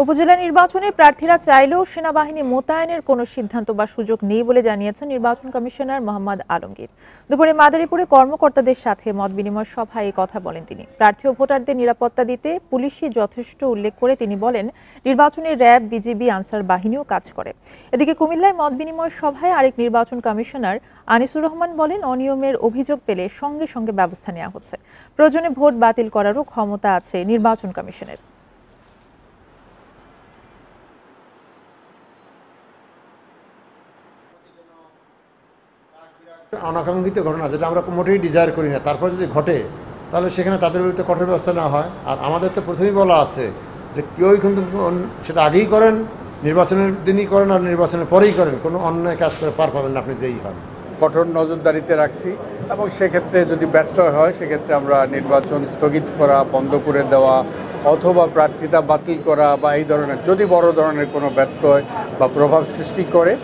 উপজেলা নির্বাচনে প্রার্থীরা চাইলেও সেনাবাহিনী মোতায়েনের কোনো সিদ্ধান্ত বা সুযোগ নেই বলে জানিয়েছেন নির্বাচন কমিশনার মোহাম্মদ আলমগীর। দুপুরে মাদারীপুরে কর্মকর্তাদের সাথে মতবিনিময় সভায় এই কথা বলেন তিনি। প্রার্থী ও ভোটারদের নিরাপত্তা দিতে পুলিশই যথেষ্ট উল্লেখ করে তিনি বলেন, নির্বাচনে র্যাব, বিজিবি, আনসার বাহিনীও কাজ করে। এদিকে কুমিল্লায় মতবিনিময় সভায় আরেক নির্বাচন কমিশনার আনিসুর রহমান বলেন, অনিয়মের অভিযোগ পেলে সঙ্গে সঙ্গে ব্যবস্থা নেওয়া হচ্ছে। প্রয়োজনে ভোট বাতিল করারও ক্ষমতা আছে নির্বাচন কমিশনের। অনাকাঙ্ক্ষিত ঘটনা যেটা আমরা মোটেই ডিজায়ার করি না, তারপর যদি ঘটে তাহলে সেখানে তাদের বিরুদ্ধে কঠোর ব্যবস্থা নেওয়া হয়। আর আমাদের তো প্রথমেই বলা আছে যে কেউই কিন্তু সেটা আগেই করেন, নির্বাচনের দিনই করেন আর নির্বাচনের পরেই করেন, কোনো অন্যায় কাজ করে পার পাবেন না আপনি যেই হন। কঠোর নজরদারিতে রাখছি এবং সেক্ষেত্রে যদি ব্যর্থ হয় সেক্ষেত্রে আমরা নির্বাচন স্থগিত করা, বন্ধ করে দেওয়া অথবা প্রার্থিতা বাতিল করা বা এই ধরনের যদি বড় ধরনের কোনো ব্যত্যয় বা প্রভাব সৃষ্টি করে